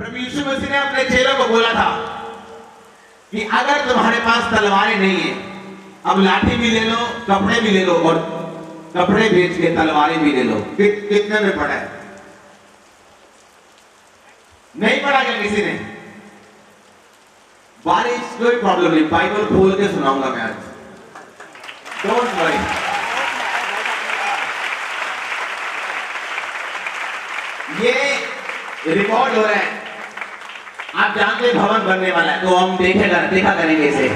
प्रभु यीशु मसीह ने अपने चेलों को बोला था कि अगर तुम्हारे पास तलवारें नहीं है, अब लाठी भी ले लो, कपड़े भी ले लो और कपड़े बेच के तलवारें भी ले लो। कितने में पढ़ा है? नहीं पढ़ा क्या किसी ने? बारिश कोई प्रॉब्लम नहीं, बाइबल खोल के सुनाऊंगा मैं आज, डोंट वरी। ये रिकॉर्ड हो रहा है, आप जानते भवन बनने वाला है, तो हम देखा करेंगे इसे,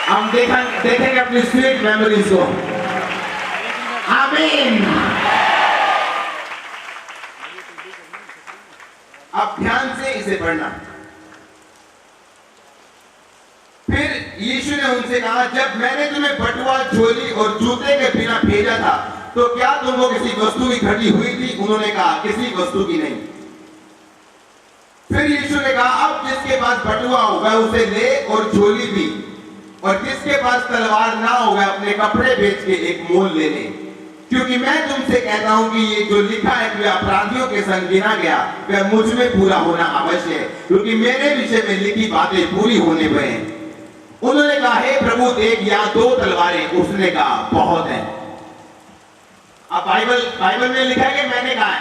हम देखेंगे अपनी स्वीट मेमोरीज को। आमीन। अब ध्यान से इसे पढ़ना। फिर यीशु ने उनसे कहा, जब मैंने तुम्हें बटुआ, झोली और जूते के बिना भेजा था, तो क्या तुमको किसी वस्तु की घटी हुई थी? उन्होंने कहा, किसी वस्तु की नहीं। फिर यीशु ने कहा, अब जिसके पास बटुआ होगा उसे ले और झोली भी, और जिसके पास तलवार ना होगा अपने कपड़े बेच के एक मोल ले ले, क्योंकि मैं तुमसे कहता हूं कि ये जो लिखा है कि अपराधियों के संग गिना गया, वह मुझ में पूरा होना अवश्य है, क्योंकि मेरे विषय में लिखी बातें पूरी होने पर हैं। उन्होंने कहा, हे प्रभु, एक या दो तलवारें? उसने कहा, बहुत है। अब बाइबल में लिखा है कि मैंने कहा है,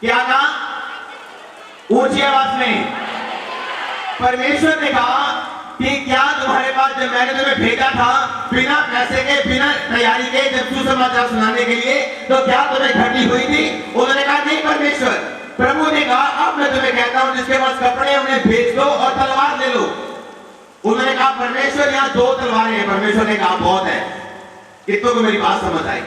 क्या कहा? ऊंची आवाज में। परमेश्वर ने कहा कि क्या तुम्हारे पास, जब मैंने तुम्हें भेजा था बिना पैसे के, बिना तैयारी के, जब सुसमाचार सुनाने के लिए, तो क्या तुम्हें घटी हुई थी? उन्होंने कहा, नहीं परमेश्वर। प्रभु ने कहा, अब मैं तुम्हें कहता हूं, जिसके पास कपड़े उन्हें बेच दो और तलवार ले लो। उन्होंने कहा, परमेश्वर, यहाँ दो तलवारें हैं। परमेश्वर ने कहा, बहुत है। कितनों को मेरी बात समझ आई?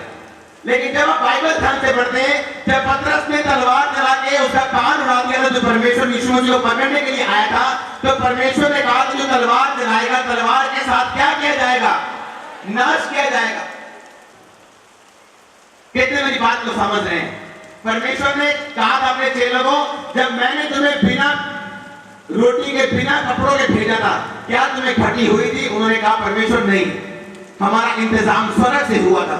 लेकिन जब आप बाइबल ध्यान से पढ़ते हैं, जब पतरस ने तलवार चला के उसका कान उड़ा दिया था, जो परमेश्वर यीशु मसीह को पकड़ने के लिए आया था, तो परमेश्वर ने कहा कि जो तलवार चलाएगा, तलवार के साथ क्या किया जाएगा? नाश किया जाएगा। कितने मेरी बात को समझ रहे हैं? परमेश्वर ने कहा था अपने चेलों को, जब मैंने तुम्हें बिना रोटी के, बिना कपड़ों के भेजा था, क्या तुम्हें घटी हुई थी? उन्होंने कहा, परमेश्वर नहीं, हमारा इंतजाम स्वर्ग से हुआ था।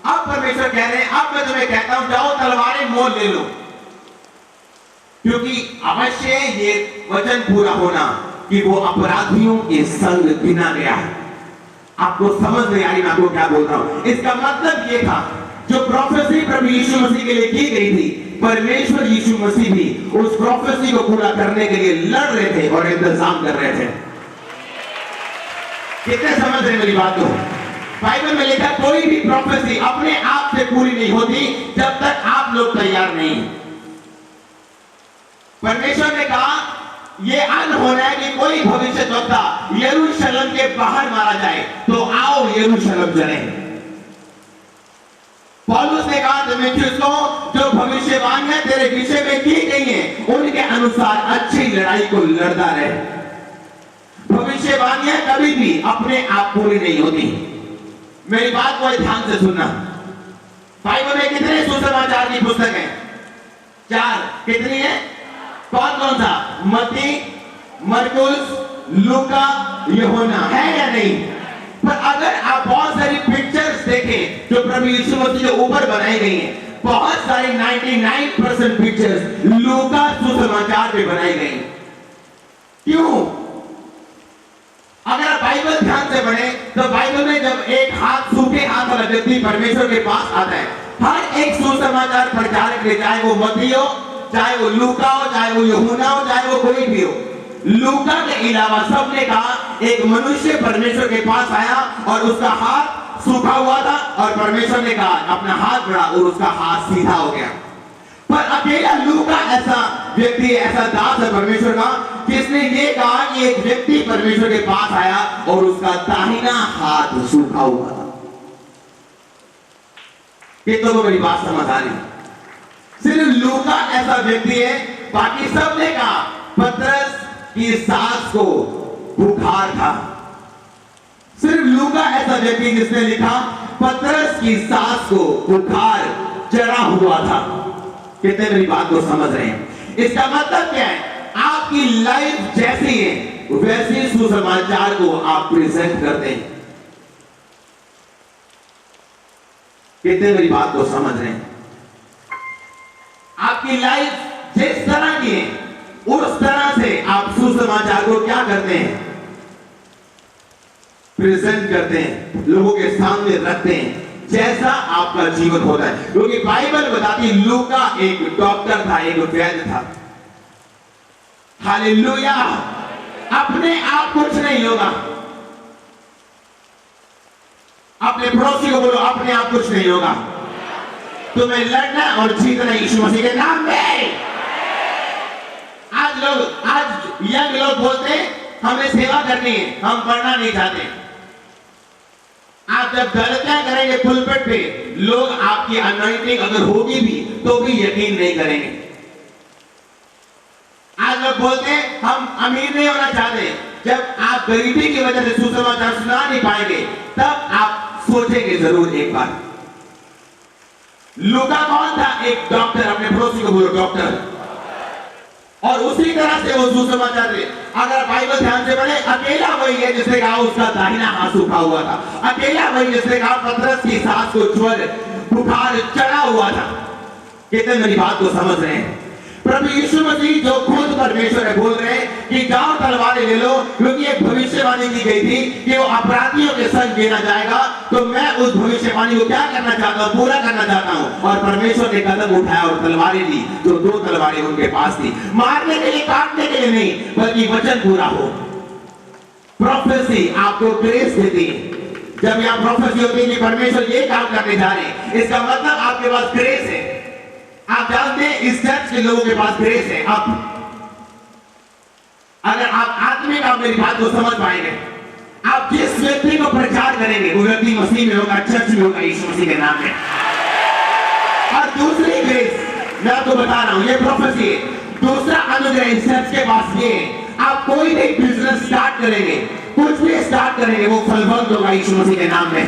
अब परमेश्वर कह रहे हैं, अब मैं तुम्हें कहता हूं, जाओ तलवारें मोल ले लो, क्योंकि अवश्य ये वचन पूरा होना कि वो अपराधियों के संग गिना गया है। आपको समझ नहीं आ रही मैं आपको क्या बोल रहा हूं? इसका मतलब ये था, जो प्रोफेसी प्रभु यीशु मसीह के लिए की गई थी, परमेश्वर यीशु मसीह भी उस प्रोफेसी को पूरा करने के लिए लड़ रहे थे और इंतजाम कर रहे थे। कितने समझ रहे मेरी बात को? बाइबल में लिखा, कोई भी प्रोफेसी अपने आप से पूरी नहीं होती जब तक आप लोग तैयार नहीं। परमेश्वर ने कहा, यह अन होना है कि कोई भविष्यद्वक्ता यरूशलेम के बाहर मारा जाए, तो आओ यरूशलेम चले। पौलुस ने कहा तीमुथियुस को, जो भविष्यवाणियां तेरे विषय में की गई हैं, उनके अनुसार अच्छी लड़ाई को लड़ता रहे। भविष्यवाणियां कभी भी अपने आप पूरी नहीं होती। मेरी बात को ध्यान से सुनना। बाइबल में कितने सुसमाचार की पुस्तक है? 4। कितनी है? कौन कौन सा? मत्ती, मरकुस, लूका, यूहन्ना, है या नहीं? पर अगर आप बहुत सारी पिक्चर्स देखें जो प्रभु यीशु मसीह के ऊपर बनाई गई हैं, बहुत सारी 99% पिक्चर्स लूका सुसमाचार पे बनाई गई। क्यों? अगर आप बाइबल ध्यान से पढ़े तो बाइबल में जब एक हाथ, सूखे हाथ वाला व्यक्ति परमेश्वर के पास आता है, हर एक सुसमाचार प्रचारक ने, चाहे वो मत्ती हो, चाहे वो लूका हो, चाहे वो यूहन्ना हो, चाहे वो कोई भी हो, लूका के अलावा सबने कहा एक मनुष्य परमेश्वर के पास आया और उसका हाथ सूखा हुआ था, और परमेश्वर ने कहा अपना हाथ बढ़ा और उसका हाथ सीधा हो गया। पर अकेला लूका ऐसा व्यक्ति, ऐसा दास है परमेश्वर का, जिसने ये कहा कि एक व्यक्ति परमेश्वर के पास आया और उसका दाहिना हाथ सूखा हुआ था। कितनों को मेरी बात समझ आ रही? सिर्फ लूका ऐसा व्यक्ति है, बाकी सबने कहा पतरस की सास को बुखार था। सिर्फ लूका ऐसा व्यक्ति जिसने लिखा पतरस की सास को बुखार चढ़ा हुआ था। कितने मेरी बात को समझ रहे हैं? इसका मतलब क्या है? आपकी लाइफ जैसी है वैसे सुसमाचार को आप प्रेजेंट करते हैं। कितने मेरी बात को समझ रहे हैं? आप आपकी लाइफ जिस तरह की है उस तरह से आप सुसमाचार को क्या करते हैं, प्रेजेंट करते हैं, लोगों के सामने रखते हैं, जैसा आपका जीवन होता है। क्योंकि बाइबल बताती है लूका एक डॉक्टर था, एक वैद्य था। हालेलुया। अपने आप कुछ नहीं होगा। अपने पड़ोसी को बोलो अपने आप कुछ नहीं होगा, तुम्हें लड़ना और जीतना यीशु मसीह के नाम में। आज यंग लोग बोलते हैं हमें सेवा करनी है, हम पढ़ना नहीं चाहते। आप जब गलतियां करेंगे पुलपिट पे, लोग आपकी अनॉइंटिंग अगर होगी भी तो भी यकीन नहीं करेंगे। आज लोग बोलते हैं हम अमीर नहीं होना चाहते, जब आप गरीबी की वजह से सुसमाचार सुना नहीं पाएंगे तब आप सोचेंगे जरूर एक बार। लूका कौन था? एक डॉक्टर। अपने पड़ोसी को बोलो डॉक्टर। और उसी तरह से वो सुसमाचार थे। अगर बाइबल ध्यान से पढ़े, अकेला वही है जिसने कहा उसका दाहिना हाथ सूखा हुआ था। अकेला वही जिसने कहा पतरस की सास को ज्वर बुखार चढ़ा हुआ था। कितने मेरी बात को समझ रहे हैं? प्रभु यीशु मसीह जो खुद परमेश्वर है बोल रहे हैं कि जाओ तलवारें ले लो, क्योंकि एक भविष्यवाणी की गई थी कि वो अपराधियों के संग गिना जाएगा। तो मैं उस भविष्यवाणी को क्या करना चाहता हूँ? पूरा करना चाहता हूँ। और परमेश्वर ने कदम उठाया और तलवारें ली, जो 2 तलवारें उनके पास थी, मारने के लिए, काटने के लिए नहीं, बल्कि वचन पूरा हो। प्रोफेसी आपको ग्रेस देती है। जब यहाँ प्रोफेसी होती है कि परमेश्वर ये काम करने जा रहे हैं, इसका मतलब आपके पास ग्रेस है। आप जानते हैं इस चर्च के लोगों के पास ग्रेस है। अब अगर आप आत्मिक आप मेरी बात को समझ पाएंगे, आप जिस व्यक्ति को प्रचार करेंगे वो व्यक्ति मसीह में होगा, चर्च में होगा, यीशु मसीह के नाम में। और दूसरी ग्रेस मैं आपको बता रहा हूं, ये प्रोफेसी है। दूसरा अनुग्रह इस चर्च के पास ये है, आप कोई भी बिजनेस स्टार्ट करेंगे, कुछ भी स्टार्ट करेंगे, वो फलवंत होगा यीशु मसीह के नाम में।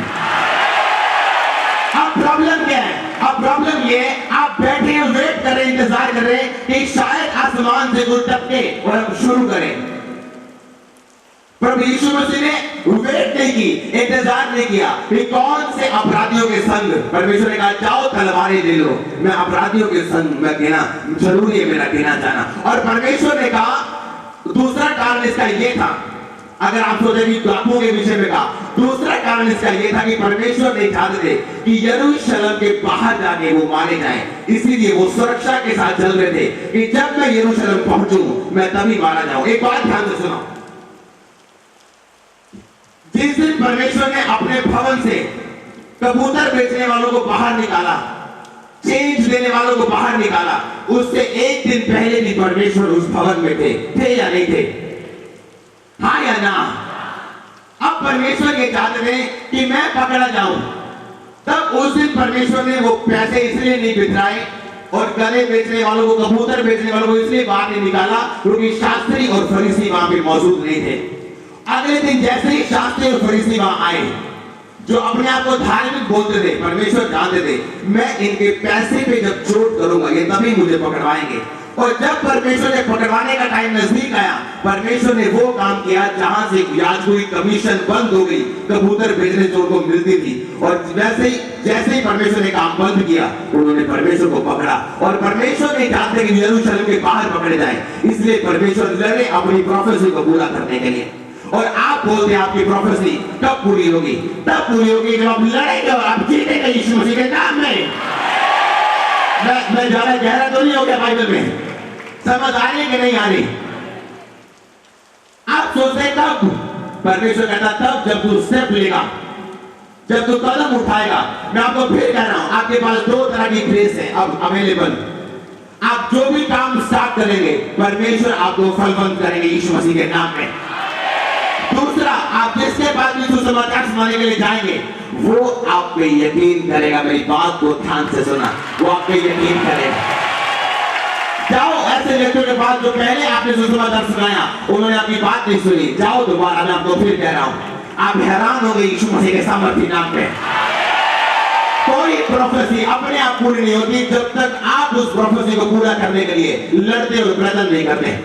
अब प्रॉब्लम क्या है? अब प्रॉब्लम ये है, आप बैठे हैं, वेट कर रहे हैं, इंतजार कर रहे हैं कि शायद आसमान से कुछ टपके और हम शुरू करें। प्रभु यीशु मसीह ने वेट नहीं की, इंतजार नहीं किया कि कौन से अपराधियों के संग। परमेश्वर ने कहा जाओ तलवारें ले लो, मैं अपराधियों के संग में गिना, जरूरी है मेरा गिना जाना। और परमेश्वर ने कहा, दूसरा कारण इसका ये था, अगर आप सोचे कि डाकुओं के विषय में कहा, दूसरा कारण इसका यह था कि परमेश्वर नहीं चाहते थे कि यरूशलेम के बाहर जाके वो मारे जाएं। इसीलिए वो सुरक्षा के साथ चल रहे थे कि जब मैं यरूशलेम पहुंचूं मैं तभी मारा जाऊं। एक बात ध्यान से सुनो, जिस दिन परमेश्वर ने अपने भवन से कबूतर बेचने वालों को बाहर निकाला, चेंज देने वालों को बाहर निकाला, उससे एक दिन पहले भी परमेश्वर उस भवन में थे या नहीं थे? हाँ या ना? अब परमेश्वर ये चाहते थे कि मैं पकड़ा जाऊं, तब उस दिन परमेश्वर ने वो पैसे इसलिए नहीं बिखराए और गले बेचने वालों को, कबूतर बेचने वालों को इसलिए बाहर नहीं निकाला क्योंकि शास्त्री और फरीसी वहां पे मौजूद नहीं थे। अगले दिन जैसे ही शास्त्री और फरीसी वहां आए, जो अपने आप को धार्मिक बोलते थे, परमेश्वर जानते थे मैं इनके पैसे पे जब चोट करूंगा ये तभी मुझे पकड़वाएंगे। और जब परमेश्वर ने पकड़वाने का टाइम नजदीक आया, परमेश्वर ने वो काम किया जहां से याजकों की कमीशन बंद हो गई, कबूतर बेचने चोर को मिलती थी। और जैसे ही परमेश्वर ने काम बंद किया, उन्होंने परमेश्वर को पकड़ा। और परमेश्वर नहीं चाहते कि यरूशलेम के बाहर पकड़े जाए, इसलिए परमेश्वर लड़े अपनी प्रोफेसी को पूरा करने के लिए। और आप बोलते हैं आपकी प्रोफेसी कब पूरी होगी? तब पूरी होगी जब आप लड़ेंगे और आप जीतेंगे यीशु मसीह के नाम में। मैं ज्यादा गहरा तो नहीं हो गया बाइबल में? समझ आ रही कि नहीं आ रही? आप सोचते कब? परमेश्वर कहता तब जब तू स्टेप लेगा, जब तू कदम उठाएगा। मैं आपको फिर कह रहा हूं, आपके पास 2 तरह की ग्रेस है अब अवेलेबल। आप जो भी काम स्टार्ट करेंगे, परमेश्वर आपको फलवंत करेंगे यीशु मसीह के नाम में। दूसरा, आप जिसके पास भी सुसमाचार सुनाने के लिए जाएंगे, वो आप पे यकीन करेगा। मेरी बात को ध्यान से सुना, वो आप पे यकीन करेगा। जाओ ऐसे व्यक्तियों के पास जो पहले आपने सुसमाचार सुनाया, उन्होंने आपकी बात नहीं सुनी, जाओ दोबारा। मैं आपको फिर कह रहा हूं, आप हैरान हो गए यीशु मसीह के सामर्थ्य नाम पे। कोई प्रोफेसी अपने आप पूरी नहीं होती जब तक आप उस प्रोफेसी को पूरा करने के लिए लड़ते और प्रयत्न नहीं करते।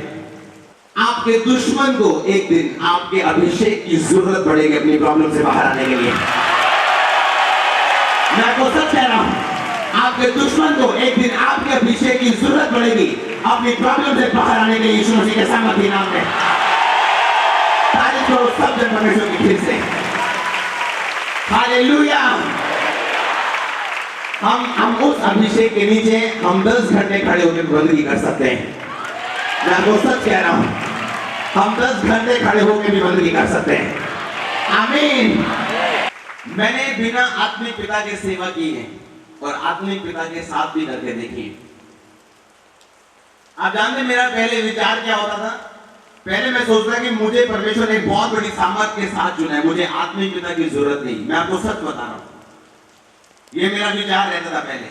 आपके दुश्मन को एक दिन आपके अभिषेक की जरूरत पड़ेगी अपनी प्रॉब्लम से बाहर आने के लिए। मैं आपको सच कह रहा हूं, आपके दुश्मन को एक दिन आपके अभिषेक की जरूरत पड़ेगी अपनी प्रॉब्लम से बाहर आने के लिए यीशु मसीह के सामर्थ्य नाम में। तारीफ करो सब जन परमेश्वर की फिर से। हालेलुया। हम उस अभिषेक के नीचे हम 10 घंटे खड़े होकर बंदगी कर सकते हैं। मैं आपको सच कह रहा हूं, हम 10 घंटे खड़े होकर भी बंदगी कर सकते हैं। आमीन। मैंने बिना आत्मिक पिता के सेवा की है और आत्मिक पिता के साथ भी करके देखी। आप जानते मेरा पहले विचार क्या होता था? पहले मैं सोचता कि मुझे परमेश्वर ने बहुत बड़ी सामर्थ्य के साथ चुना है, मुझे आत्मिक पिता की जरूरत नहीं। मैं आपको सच बता रहा हूं, ये मेरा विचार रहता था पहले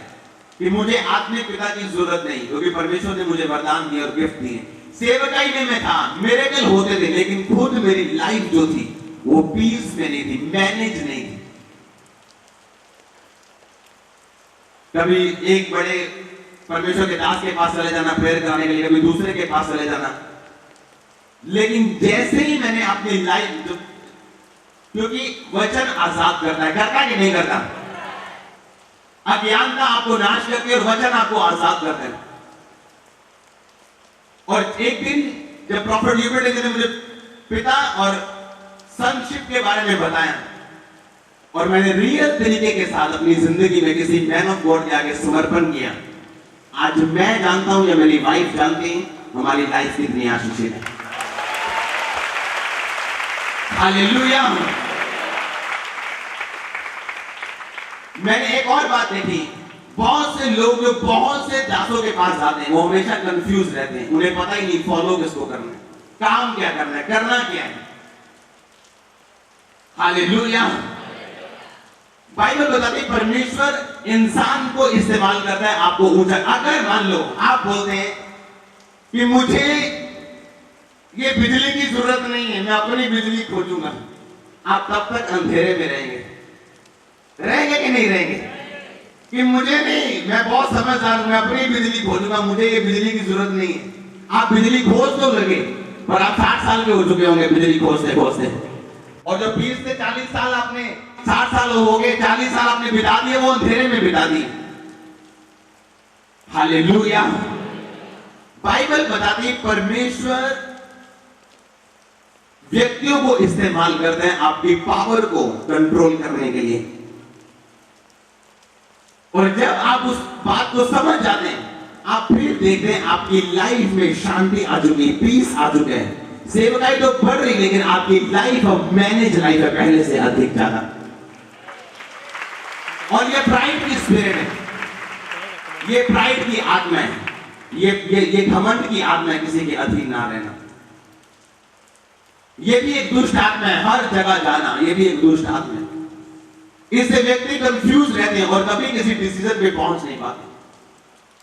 कि मुझे आत्मिक पिता की जरूरत नहीं, क्योंकि परमेश्वर ने मुझे वरदान दिए और गिफ्ट दिए। सेवकाई में मैं था, मिरेकल होते थे, लेकिन खुद मेरी लाइफ जो थी वो पीस में नहीं थी, मैनेज नहीं थी। कभी एक बड़े परमेश्वर के दास के पास चले जाना प्रेयर कराने के लिए, कभी दूसरे के पास चले जाना। लेकिन जैसे ही मैंने अपनी लाइफ, क्योंकि वचन आजाद करता है, करता कि नहीं करता? अज्ञानता आपको नाश करती है और वचन आपको आजाद करता है। और एक दिन जब प्रॉफिट यूबर्ट ने मुझे पिता और संशिप के बारे में बताया और मैंने रियल तरीके के साथ अपनी जिंदगी में किसी मैन ऑफ गॉड के आगे समर्पण किया, आज मैं जानता हूं या मेरी वाइफ जानती है हमारी लाइफ कितनी आशीषित है। हालेलुया। मैंने एक और बात देखी, बहुत से लोग जो बहुत से दासों के पास जाते हैं वो हमेशा कंफ्यूज रहते हैं, उन्हें पता ही नहीं फॉलो किसको करना है, काम क्या करना है, करना क्या है। हालेलुया। बाइबल बताती है परमेश्वर इंसान को इस्तेमाल करता है आपको ऊंचा। अगर मान लो आप बोलते हैं कि मुझे ये बिजली की जरूरत नहीं है, मैं अपनी बिजली खोजूंगा, आप तब तक अंधेरे में रहेंगे। रहेंगे कि नहीं रहेंगे? कि मुझे नहीं, मैं बहुत समझदार हूं, मैं अपनी बिजली खोजूंगा, मुझे ये बिजली की जरूरत नहीं है। आप बिजली खोज तो लगे, पर आप 60 साल के हो चुके होंगे बिजली खोजते खोजते। और जो 20 से 40 साल आपने, 60 साल हो गए, 40 साल आपने बिता दिए वो अंधेरे में बिता दिए। हालेलुया। बाइबल बताती है परमेश्वर व्यक्तियों को इस्तेमाल करते हैं आपकी पावर को कंट्रोल करने के लिए। और जब आप उस बात को समझ जाते हैं, आप फिर देखते हैं आपकी लाइफ में शांति आ चुकी, पीस आ चुके हैं। सेवकाई तो बढ़ रही, लेकिन आपकी लाइफ अब मैनेज लाइफ है पहले से अधिक ज्यादा। और ये प्राइड की स्पिरिट है, ये प्राइड की आत्मा है, ये घमंड की आत्मा है, किसी के अधीन ना रहना। ये भी एक दुष्ट आत्मा है, हर जगह जाना, ये भी एक दुष्ट आत्मा है। इससे व्यक्ति कंफ्यूज रहते हैं और कभी किसी डिसीजन पे पहुंच नहीं पाते।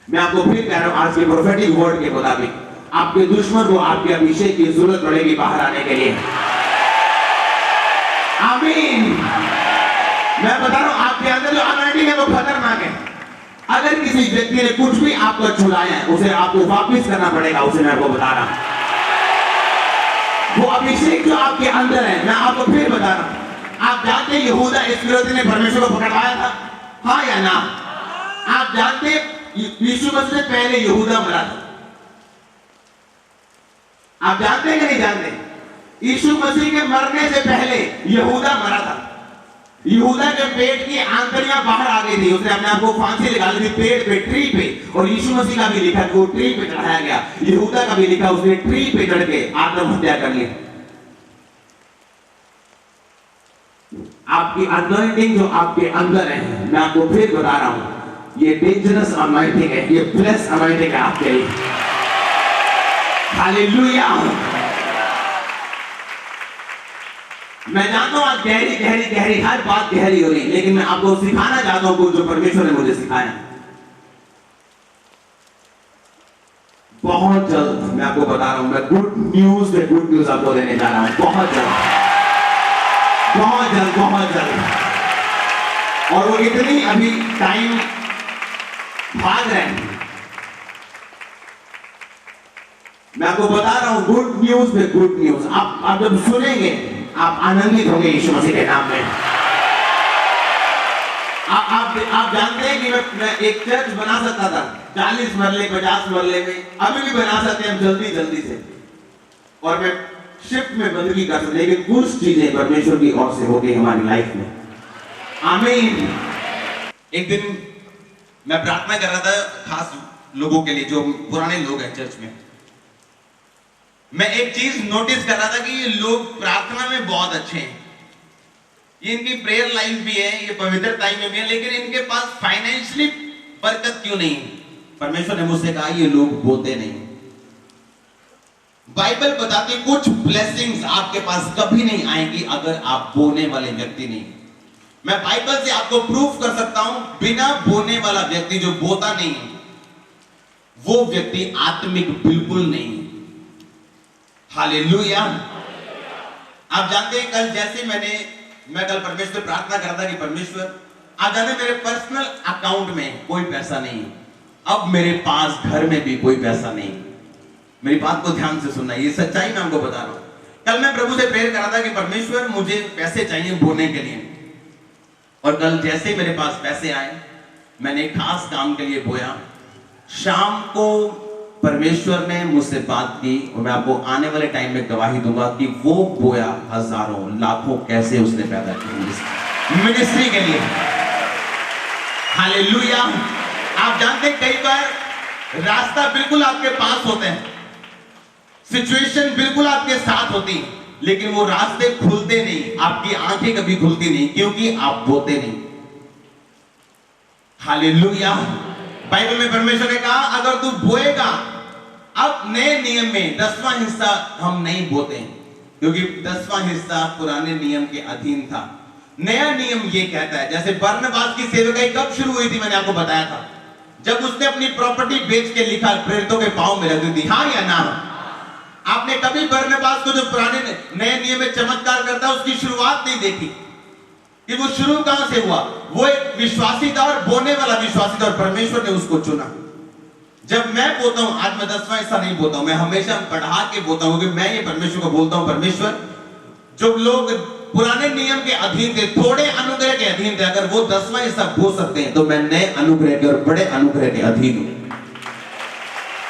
मैं आपको फिर कह रहा हूं, आज के प्रोफेटिक वर्ड के मुताबिक आपके दुश्मन को आपके अभिषेक की जरूरत पड़ेगी बाहर आने के लिए। आमीन। मैं बता रहा हूं, आपके अंदर जो अनॉइंटिंग है वो खतरनाक है। अगर किसी व्यक्ति ने कुछ भी आपको छुड़ाया है, उसे आपको वापस करना पड़ेगा। उसे मैं आपको बता रहा हूं, वो अभिषेक जो आपके अंदर है, मैं आपको फिर बता रहा हूं। आप जानते हैं यहूदा इस्करियोती ने परमेश्वर को पकड़वाया था, हाँ या ना? आप जानते यीशु मसीह से पहले यहूदा मरा था। आप जानते हैं कि नहीं जानते? यीशु मसीह के मरने से पहले यहूदा मरा था। यहूदा के पेट की आंतड़ियां बाहर आ गई थी, उसने अपने आप को फांसी लगा ली थी पेड़ पे, ट्री पे। और यीशु मसीह का भी लिखा कि वो ट्री पे चढ़ाया गया। यहूदा का भी लिखा उसने ट्री पे चढ़ के आत्महत्या कर ली। आपकी अनॉइंटिंग जो आपके अंदर है, मैं आपको फिर बता रहा हूं, ये डेंजरस अनॉइंटिंग है, ये प्लस अनॉइंटिंग है आपके लिए। हालेलुया। मैं जानता हूं आज गहरी गहरी गहरी हर बात गहरी हो रही, लेकिन मैं आपको सिखाना चाहता हूं जो परमेश्वर ने मुझे सिखाया। बहुत जल्द मैं आपको बता रहा हूं, मैं गुड न्यूज आपको देने जा रहा हूं। बहुत जल्द, बहुत जल्द, बहुत जल्द। और वो इतनी अभी टाइम भाग रहे हैं, मैं आपको बता रहा हूं गुड न्यूज में गुड न्यूज। आप जब सुनेंगे आप आनंदित होंगे यीशु मसीह के नाम में। आप आप जानते हैं कि मैं एक चर्च बना सकता था 40 मरले 50 मरले में, अभी भी बना सकते हैं हम जल्दी से, और मैं शिफ्ट में बंदगी कर सकते, लेकिन कुछ चीजें परमेश्वर की ओर से होगी हमारी लाइफ में। आमीन। एक दिन मैं प्रार्थना कर रहा था खास लोगों के लिए जो पुराने लोग हैं चर्च में। मैं एक चीज नोटिस कर रहा था कि ये लोग प्रार्थना में बहुत अच्छे हैं, ये इनकी प्रेयर लाइफ भी है, ये पवित्र टाइम में भी है, लेकिन इनके पास फाइनेंशियली बरकत क्यों नहीं है? परमेश्वर ने मुझसे कहा ये लोग बोते नहीं। बाइबल बताती है कुछ ब्लेसिंग्स आपके पास कभी नहीं आएंगी अगर आप बोने वाले व्यक्ति नहीं। मैं बाइबल से आपको प्रूफ कर सकता हूं, बिना बोने वाला व्यक्ति जो बोता नहीं वो व्यक्ति आत्मिक बिल्कुल नहीं। हालेलुया। आप जानते हैं कल जैसे मैं कल परमेश्वर से प्रार्थना कर रहा था कि परमेश्वर, आप जानते हैं मेरे पर्सनल अकाउंट में कोई पैसा नहीं है, अब मेरे पास घर में भी कोई पैसा नहीं। मेरी बात को ध्यान से सुनना, ये सच्चाई मैं आपको बता रहा हूं। कल मैं प्रभु से प्रेयर कर रहा था कि परमेश्वर मुझे पैसे चाहिए बोने के लिए, और कल जैसे ही मेरे पास पैसे आए मैंने एक खास काम के लिए बोया। शाम को परमेश्वर ने मुझसे बात की, और मैं आपको आने वाले टाइम में गवाही दूंगा कि वो बोया हजारों लाखों कैसे उसने पैदा किया मिनिस्ट्री के लिए। हालेलुया। आप जानते हैं कई बार रास्ता बिल्कुल आपके पास होते हैं, सिचुएशन बिल्कुल आपके साथ होती, लेकिन वो रास्ते खुलते नहीं, आपकी आंखें कभी खुलती नहीं क्योंकि आप बोते नहीं। हालेलुया। बाइबल में परमेश्वर ने कहा अगर तू बोएगा, अब नए नियम में 10वां हिस्सा हम नहीं बोते क्योंकि 10वां हिस्सा पुराने नियम के अधीन था। नया नियम ये कहता है, जैसे बरनबास की सेवकाई कब शुरू हुई थी मैंने आपको बताया था, जब उसने अपनी प्रॉपर्टी बेच के लिखा प्रेरितों के पांव में रख दी। हाँ या ना? आपने कभी बरनबास को जो पुराने नए नियम में चमत्कार करता है उसकी शुरुआत नहीं देखी कि वो शुरू कहां से हुआ। वो एक विश्वासी था और बोने वाला विश्वासी था, और परमेश्वर ने उसको चुना। जब मैं बोलता हूं, आज मैं 10वां हिस्सा नहीं बोलता हूं, मैं हमेशा बढ़ा के बोलता हूं, क्योंकि मैं ये परमेश्वर को बोलता हूं, परमेश्वर जो लोग पुराने नियम के अधीन थे, थोड़े अनुग्रह के अधीन थे, अगर वो 10वां हिस्सा बोल सकते हैं तो मैं नए अनुग्रह के और बड़े अनुग्रह के अधीन हूं।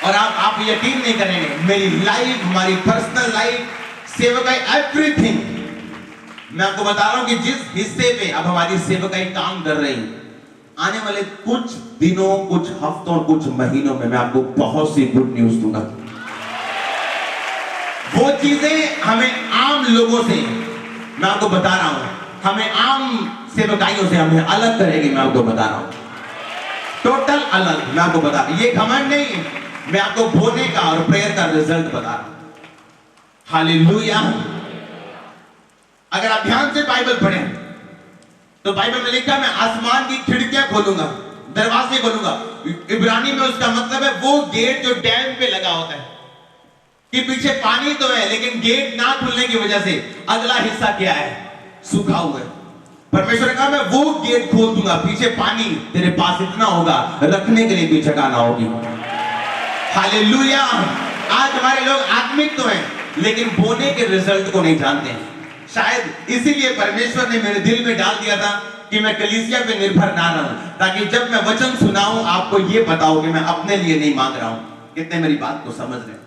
और आप यकीन नहीं करेंगे, मेरी लाइफ, हमारी पर्सनल लाइफ, सेवकाई, एवरीथिंग, मैं आपको बता रहा हूं कि जिस हिस्से पे अब हमारी सेवकाई काम कर रही है, आने वाले कुछ दिनों, कुछ हफ्तों, कुछ महीनों में मैं आपको बहुत सी गुड न्यूज दूंगा। वो चीजें हमें आम लोगों से, मैं आपको बता रहा हूं, हमें आम सेवकाइयों से हमें अलग करेगी। मैं आपको बता रहा हूं, टोटल अलग। मैं आपको बता रहा हूं, ये घमंड नहीं है, मैं आपको बोने का और प्रेयर का रिजल्ट बता रहा हूं। हालेलुया। अगर आप ध्यान से बाइबल पढ़ें तो बाइबल में लिखा है मैं आसमान की खिड़कियां खोलूंगा, दरवाजे खोलूंगा। इब्रानी में उसका मतलब है वो गेट जो डैम पे लगा होता है कि पीछे पानी तो है, लेकिन गेट ना खुलने की वजह से अगला हिस्सा क्या है? सूखा हुआ है। परमेश्वर ने कहा मैं वो गेट खोल दूंगा, पीछे पानी तेरे पास इतना होगा, रखने के लिए भी जगह ना होगी। हालेलुया। आज हमारे लोग आत्मिक तो हैं, लेकिन बोने के रिजल्ट को नहीं जानते हैं। शायद इसीलिए परमेश्वर ने मेरे दिल में डाल दिया था कि मैं कलीसिया पे निर्भर ना रहूं, ताकि जब मैं वचन सुनाऊं आपको ये पता हो कि मैं अपने लिए नहीं मांग रहा हूं। कितने मेरी बात को समझ रहे हैं?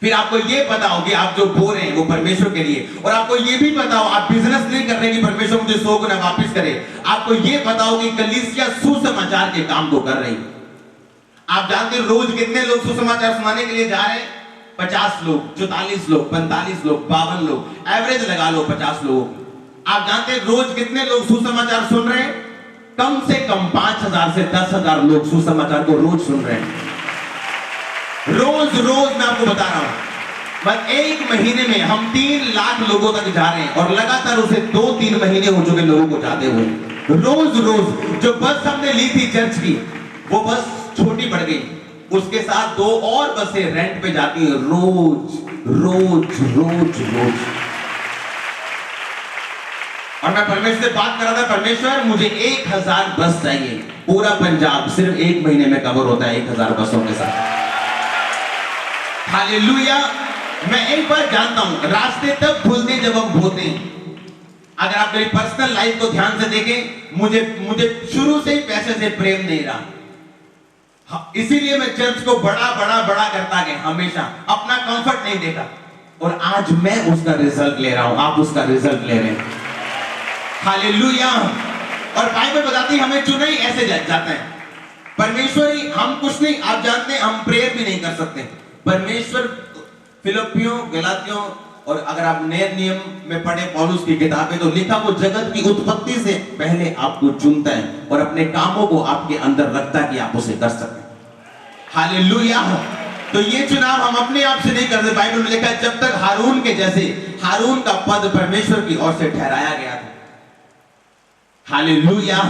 फिर आपको ये पता हो कि आप जो बोल रहे हैं वो परमेश्वर के लिए, और आपको ये भी पता हो आप बिजनेस नहीं कर रहे कि परमेश्वर मुझे 100 गुना वापिस करे। आपको ये पता हो कि कलीसिया सुसमाचार के काम को कर रही। आप जानते हैं रोज कितने लोग सुसमाचार सुनाने के लिए जा रहे हैं? 50 लोग, 44 लोग, 45 लोग, 52 लोग, एवरेज लगा लो 50 लोग। आप जानते हैं रोज कितने लोग सुसमाचार सुन रहे हैं? कम से कम 5000 से 10,000 लोग सुसमाचार को रोज सुन रहे हैं। रोज मैं आपको बता रहा हूं, बस एक महीने में हम 3 लाख लोगों तक जा रहे हैं, और लगातार उसे 2-3 महीने हो चुके लोगों को जाते हुए। रोज जो बस हमने ली थी चर्च की, वो बस छोटी बढ़ गई, उसके साथ 2 और बसें रेंट पे जाती हैं रोज। और मैं परमेश्वर से बात कर रहा था, परमेश्वर मुझे 1000 बस चाहिए। पूरा पंजाब सिर्फ 1 महीने में कवर होता है 1000 बसों के साथ। हालेलुया। मैं एक बात जानता हूं, रास्ते तब खुलते जब हम बोते हैं। अगर आप मेरी पर्सनल लाइफ को ध्यान से देखें, मुझे मुझे शुरू से ही पैसे से प्रेम नहीं रहा। इसीलिए मैं चर्च को बड़ा बड़ा बड़ा करता गया, हमेशा अपना कंफर्ट नहीं देखा, और आज मैं उसका रिजल्ट ले रहा हूं, आप उसका रिजल्ट ले रहे हैं। हालेलुया। और बाइबल बताती है हमें चुने ही ऐसे जाते हैं। परमेश्वर ही, हम कुछ नहीं, आप जानते हैं हम प्रेयर भी नहीं कर सकते। परमेश्वर फिलिपियों, गलातियों, और अगर आप नए नियम में पढ़े पौलुस की किताबें, तो लिखा वो जगत की उत्पत्ति से पहले आपको चुनता है और अपने कामों को आपके अंदर रखता है कि आप उसे कर सकें। हालेलुया। तो ये चुनाव हम अपने आप से नहीं करते। बाइबल में लिखा है जब तक हारून के जैसे, हारून का पद परमेश्वर की ओर से ठहराया गया था। हालेलुया।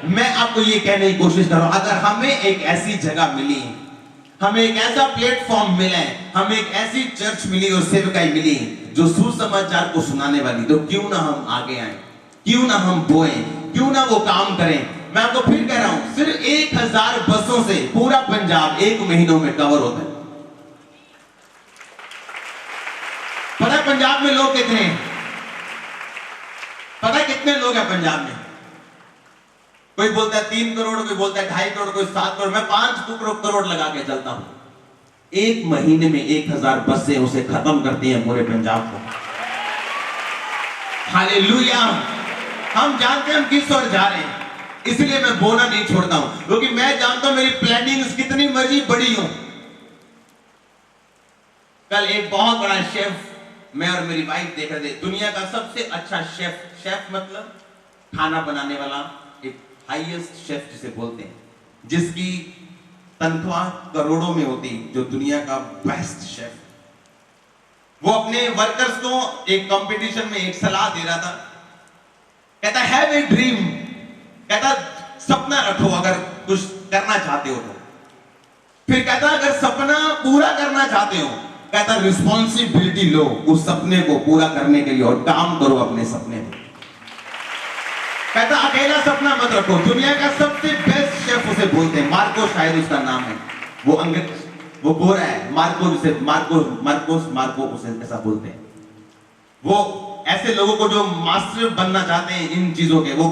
मैं आपको ये कहने की कोशिश कर रहा हूं, अगर हमें एक ऐसी जगह मिली, हमें एक ऐसा प्लेटफॉर्म मिला है, हमें एक ऐसी चर्च मिली और सेवकाई मिली जो सुसमाचार को सुनाने वाली, तो क्यों ना हम आगे आए, क्यों ना हम बोए, क्यों ना वो काम करें। मैं आपको फिर कह रहा हूं, सिर्फ 1000 बसों से पूरा पंजाब 1 महीनों में कवर होता है। पता है पंजाब में लोग कितने हैं? पता है कितने लोग हैं पंजाब में? कोई बोलता है 3 करोड़, कोई बोलता है 2.5 करोड़, कोई 7 करोड़। मैं 5 करोड़ लगा के चलता हूं। 1 महीने में 1000 बसें उसे खत्म करती हैं पूरे पंजाब को। हालेलुया। हम जानते हैं हम किस ओर जा रहे हैं, इसलिए मैं बोलना नहीं छोड़ता हूं, क्योंकि मैं जानता हूं मेरी प्लानिंग्स कितनी मर्जी बड़ी हो। कल एक बहुत बड़ा शेफ, मैं और मेरी वाइफ देख रहे थे, दुनिया का सबसे अच्छा शेफ, शेफ मतलब खाना बनाने वाला, एक हाईएस्ट शेफ जिसे बोलते हैं, जिसकी तनख्वाह करोड़ों में होती, जो दुनिया का बेस्ट शेफ, वो अपने वर्कर्स को एक कंपटीशन में एक सलाह दे रहा था। कहता हैव ए ड्रीम, कहता सपना रखो अगर कुछ करना चाहते हो तो। फिर कहता अगर सपना पूरा करना चाहते हो, कहता रिस्पॉन्सिबिलिटी लो उस सपने को पूरा करने के लिए और काम करो अपने सपने पे। कहता अकेला सपना मत रखो। दुनिया का सबसे बेस्ट शेफ उसे बोलते हैं, मार्को शायद उसका नाम है, वो अंग्रेज, वो गोरा है, मार्को उसे ऐसा बोलते हैं। वो ऐसे लोगों को जो मास्टर बनना चाहते हैं इन चीजों के, वो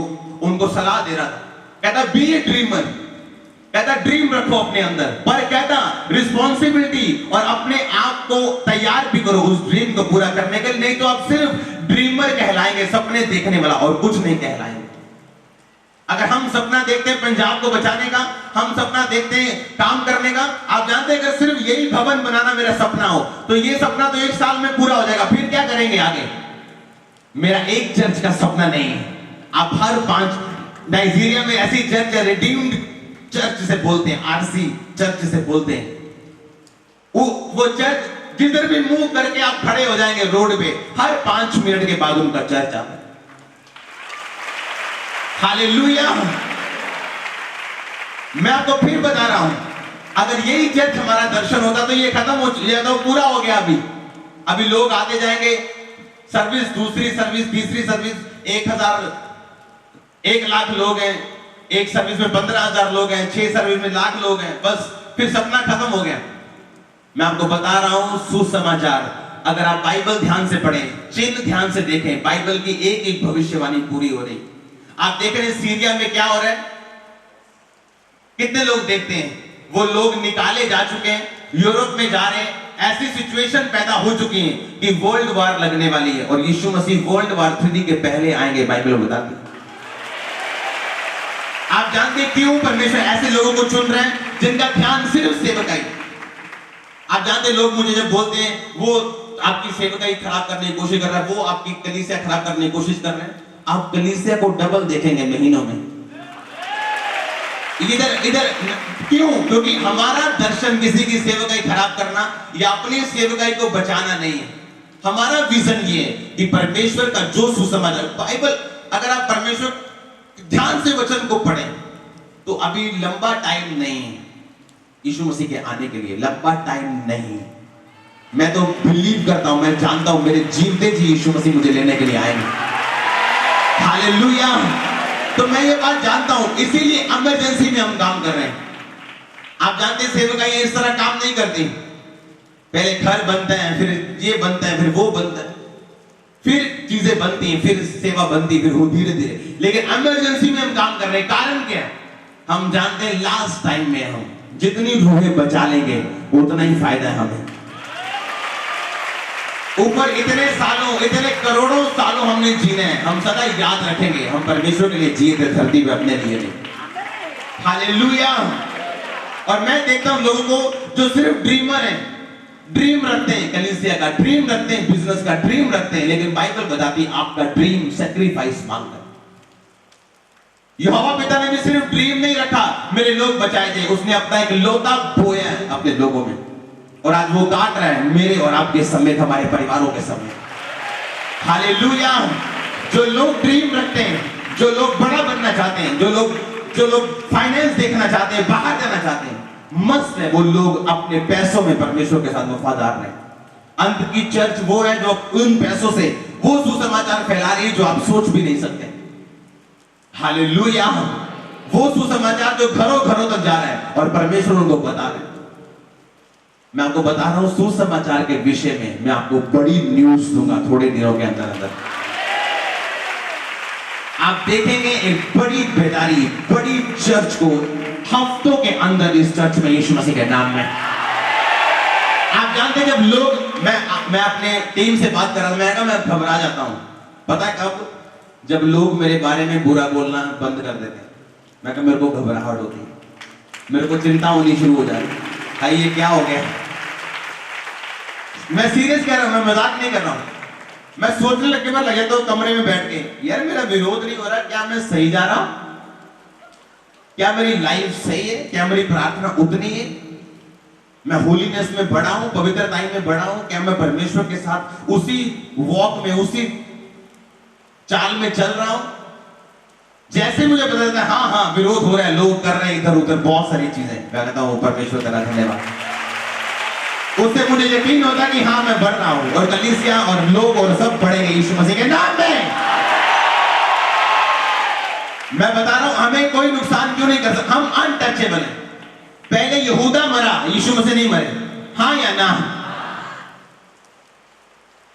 उनको सलाह दे रहा था। कहता बी ए ड्रीमर, कहता ड्रीम रखो अपने अंदर, पर कहता रिस्पॉन्सिबिलिटी और अपने आप को तैयार भी करो उस ड्रीम को पूरा करने के लिए, नहीं तो आप सिर्फ ड्रीमर कहलाएंगे, सपने देखने वाला, और कुछ नहीं कहलाएंगे। अगर हम सपना देखते हैं पंजाब को बचाने का, हम सपना देखते हैं काम करने का, आप जानते हैं अगर सिर्फ यही भवन बनाना मेरा सपना हो, तो ये सपना तो 1 साल में पूरा हो जाएगा, फिर क्या करेंगे आगे? मेरा एक चर्च का सपना नहीं है। आप हर 5 नाइजीरिया में ऐसी चर्च है, रिडीम्ड चर्च से बोलते हैं, आरसी चर्च से बोलते हैं। वो चर्च जिधर भी मुंह करके आप खड़े हो जाएंगे रोड पे, हर 5 मिनट के बाद उनका चर्च आता है। हालेलुया। मैं आपको फिर बता रहा हूं, अगर यही चर्च हमारा दर्शन होता तो ये खत्म हो जाता, पूरा हो गया। अभी लोग आते जाएंगे, सर्विस, दूसरी सर्विस, तीसरी सर्विस, 1 लाख लोग हैं, एक सर्विस में 15,000 लोग हैं, 6 सर्विस में लाख लोग हैं, बस फिर सपना खत्म हो गया। मैं आपको बता रहा हूं सुसमाचार, अगर आप बाइबल ध्यान से पढ़ें, चिन्ह ध्यान से देखें, बाइबल की एक एक भविष्यवाणी पूरी हो रही। आप देख रहे हैं सीरिया में क्या हो रहा है, कितने लोग देखते हैं, वो लोग निकाले जा चुके हैं, यूरोप में जा रहे हैं, ऐसी सिचुएशन पैदा हो चुकी है कि वर्ल्ड वार लगने वाली है, और यीशु मसीह वर्ल्ड वार 3 के पहले आएंगे, बाइबल बताती है। आप जानते हैं क्यों परमेश्वर ऐसे लोगों को चुन रहे हैं जिनका ध्यान सिर्फ सेवकाई। आप जानते हैं लोग मुझे जब बोलते हैं वो आपकी सेवकाई खराब करने की कोशिश कर रहा है, वो आपकी कलीसिया खराब करने की कोशिश कर रहे हैं, आप कलीसिया को डबल देखेंगे महीनों में। इधर क्यों? क्योंकि हमारा दर्शन किसी की सेवकाई खराब करना या अपनी सेवकाई को बचाना नहीं है। हमारा विजन ये है कि परमेश्वर का जो सुसमाचार, बाइबल, अगर आप परमेश्वर ध्यान से वचन को पढ़ें तो अभी लंबा टाइम नहीं है यीशु मसीह के आने के लिए, लंबा टाइम नहीं। मैं तो बिलीव करता हूं, मैं जानता हूं मेरे जीवते जी यीशु मसीह मुझे लेने के लिए आएंगे। हालेलुया। तो मैं ये बात जानता हूं, इसीलिए इमरजेंसी में हम काम कर रहे हैं। आप जानते हैं सेवकाई इस तरह काम नहीं करती, पहले घर बनता है, फिर ये बनता है, फिर वो बनता है, फिर चीजें बनती हैं, फिर सेवा बनती, फिर वो धीरे धीरे। लेकिन इमरजेंसी में हम काम कर रहे हैं, कारण क्या है? हम जानते हैं लास्ट टाइम में हम जितनी रूहें बचा लेंगे उतना ही फायदा है हमें। ऊपर इतने सालों, इतने करोड़ों सालों हमने जीने हैं, हम सदा याद रखेंगे हम परमेश्वर के लिए जिए थे, धरती पे अपने लिए नहीं। हालेलुया। और मैं देखता हूं लोगों को जो सिर्फ ड्रीमर हैं, ड्रीम रखते हैं, कलीसिया का ड्रीम रखते हैं, बिजनेस का ड्रीम रखते हैं, लेकिन बाइबल बताती है आपका ड्रीम सैक्रिफाइस मांगता है। यहोवा पिता ने भी सिर्फ ड्रीम नहीं रखा मेरे लोग बचाए जाए, उसने अपना एक लोता बोया है अपने लोगों में, और आज वो काट रहा है मेरे और आपके समेत, हमारे परिवारों के समेत। हालेलुया। जो लोग ड्रीम रखते हैं, जो लोग बड़ा बनना चाहते हैं, जो लोग फाइनेंस देखना चाहते हैं, बाहर जाना चाहते हैं, मस्त है वो लोग अपने पैसों में परमेश्वर के साथ वफादार रहे। अंत की चर्च वो है जो उन पैसों से वो सुसमाचार फैला रही है जो आप सोच भी नहीं सकते। हालेलुया। वो सुसमाचार जो घरों घरों तक जा रहा है और परमेश्वर उनको बता रहे हैं। मैं आपको बता रहा हूं सुसमाचार के विषय में मैं आपको बड़ी न्यूज दूंगा थोड़े दिनों के अंदर अंदर। आप देखेंगे एक बड़ी बेदारी, बड़ी चर्च को हफ्तों के अंदर इस चर्च में यीशु मसीह के नाम में। आप जानते हैं जब लोग, मैं अपने टीम से बात कर रहा था, मैं घबरा जाता हूं। पता है कब? जब लोग मेरे बारे में बुरा बोलना बंद कर देते हैं। मैं मेरे को घबराहट होती है, मेरे को चिंता होनी शुरू हो जाती है, भाई ये क्या हो गया। मैं सीरियस कह रहा हूं, मैं मजाक नहीं कर रहा हूं। मैं सोचने लगे मैं लगे तो कमरे में बैठ के, यार मेरा विरोध नहीं हो रहा, क्या मैं सही जा रहा हूं? क्या मेरी लाइफ सही है? क्या मेरी प्रार्थना उतनी है? मैं होलीनेस में बढ़ा हूं, पवित्रताई में बढ़ा हूं? क्या मैं परमेश्वर के साथ उसी वॉक में, उसी चाल में चल रहा हूं? जैसे मुझे पता चलता है हाँ विरोध हो रहा है, लोग कर रहे हैं इधर उधर बहुत सारी चीजें, मैं कहता हूं परमेश्वर तेरा धन्यवाद। उससे मुझे यकीन होता है कि हाँ मैं बढ़ रहा हूं, और कलीसिया और लोग और सब बढ़ेंगे यीशु मसीह के नाम में। मैं बता रहा हूं हमें कोई नुकसान क्यों नहीं कर सकता, हम अनटचेबल हैं। पहले यहूदा मरा, यीशु मसीह नहीं मरे, हाँ या ना?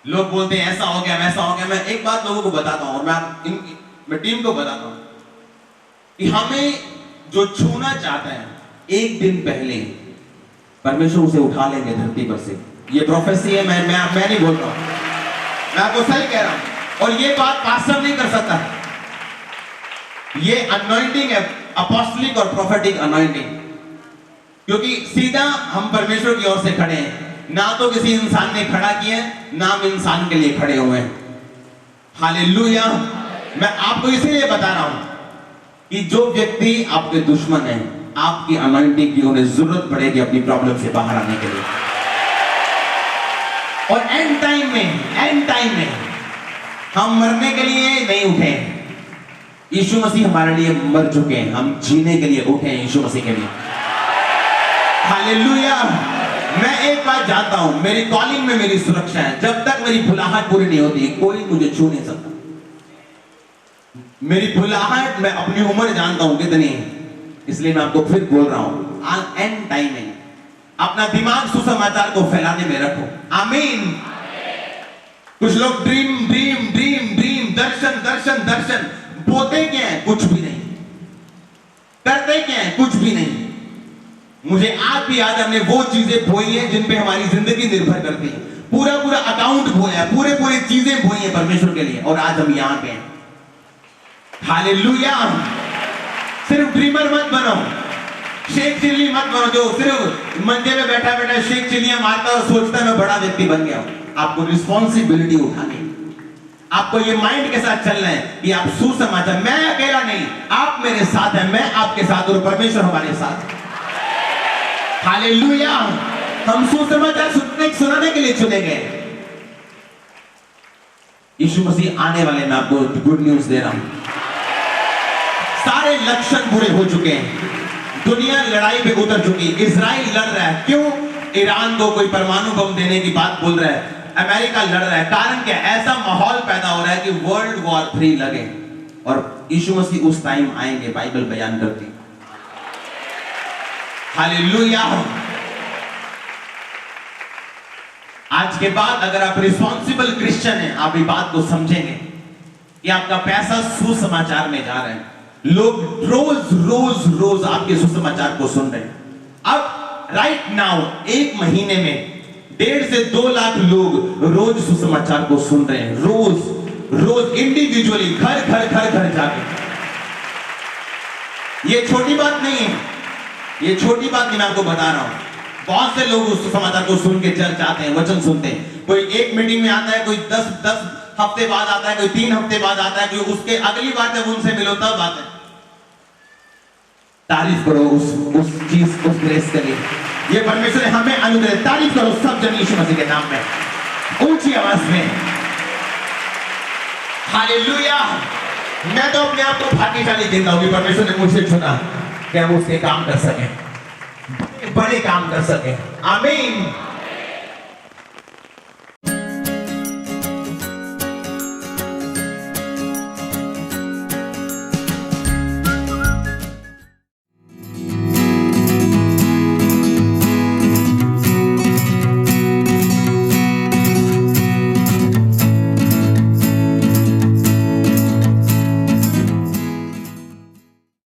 लोग बोलते हैं ऐसा हो गया वैसा हो गया। मैं एक बात लोगों को बताता हूं, और मैं टीम को बताता हूं कि हमें जो छूना चाहता है एक दिन पहले परमेश्वर उसे उठा लेंगे धरती पर से। ये प्रोफेसी है, मैं नहीं बोल रहा हूं, मैं आपको सही कह रहा हूं। और ये बात पास्टर नहीं कर सकता, ये अनॉइंटिंग है, अपोस्टलिक और प्रोफेटिक अनॉइंटिंग। क्योंकि सीधा हम परमेश्वर की ओर से खड़े हैं, ना तो किसी इंसान ने खड़ा किया है, ना हम इंसान के लिए खड़े हुए हैं। हालेलुया। मैं आपको इसीलिए बता रहा हूं कि जो व्यक्ति आपके दुश्मन है, आपकी अनॉइंटिंग की उन्हें जरूरत पड़ेगी अपनी प्रॉब्लम से बाहर आने के लिए। और एंड टाइम में हम मरने के लिए नहीं उठे, यीशु मसीह हमारे लिए मर चुके हैं, हम जीने के लिए उठे हैं यीशु मसीह के लिए। हालेलुया। मैं एक बात जानता हूं, मेरी कॉलिंग में मेरी सुरक्षा है। जब तक मेरी भुलाहट पूरी नहीं होती कोई मुझे छू नहीं सकता। मेरी भुलाहट मैं अपनी उम्र जानता हूं कितनी है, इसलिए मैं आपको फिर बोल रहा हूं एंड टाइम में अपना दिमाग सुसमाचार को फैलाने में रखो। आमीन। कुछ लोग ड्रीम दर्शन बोते क्या है? कुछ भी नहीं। करते क्या है? कुछ भी नहीं। मुझे आज भी याद है, हमने वो चीजें बोई हैं जिन पे हमारी जिंदगी निर्भर करती है। पूरा अकाउंट बोया, पूरे चीजें बोई हैं परमेश्वर के लिए, और आज हम यहां पे हैं। हालेलुया। सिर्फ ड्रीमर मत बनो, शेख चिल्ली मत बनो जो सिर्फ मंजे में बैठा शेख चिल्लियां मारता और सोचता मैं बड़ा व्यक्ति बन गया हूं। आपको रिस्पॉन्सिबिलिटी उठानी, आपको ये माइंड के साथ चलना है कि आप सुसमाचार, मैं अकेला नहीं, आप मेरे साथ हैं, मैं आपके साथ और परमेश्वर हमारे साथ। हालेलुया। हम सुसमाचार सुनाने के लिए चुने गए। यीशु मसीह आने वाले, मैं आपको गुड न्यूज दे रहा हूं। सारे लक्षण बुरे हो चुके हैं, दुनिया लड़ाई पे उतर चुकी। इजराइल लड़ रहा है, क्यों? ईरान को कोई परमाणु बम देने की बात बोल रहा है, अमेरिका लड़ रहा है। कारण क्या? ऐसा माहौल पैदा हो रहा है कि वर्ल्ड वॉर 3 लगे, और यीशु मसीह उस टाइम आएंगे, बाइबल बयान करती। हालेलुया। आज के बाद अगर आप रिस्पॉन्सिबल क्रिश्चियन हैं, आप ये बात को समझेंगे कि आपका पैसा सुसमाचार में जा रहा है। लोग रोज रोज रोज आपके सुसमाचार को सुन रहे हैं। अब राइट नाउ एक महीने में 1.5 से 2 लाख लोग रोज सुसमाचार को सुन रहे हैं, रोज रोज इंडिविजुअली, घर घर घर घर जाके। ये छोटी बात नहीं है, ये छोटी बात नहीं, मैं आपको बता रहा हूं। बहुत से लोग उस समाचार को सुन के चर्च आते हैं, वचन सुनते हैं। कोई एक मीटिंग में आता है, कोई 10 हफ्ते बाद आता है, कोई 3 हफ्ते बाद आता है, कोई उसके अगली बार जब उनसे मिलो तब आता है। तारीफ करो उस चीज, उस ग्रेस के लिए। ये परमेश्वर ने हमें अनुग्रह। तारीफ करो सब जन यीशु मसीह के नाम में, ऊंची आवाज में। हालेलुया। मैं तो अपने आप को भाग्यशाली देता हूं कि परमेश्वर ने मुझसे चुना कि हम उसके काम कर सकें, बड़े काम कर सकें। आमीन।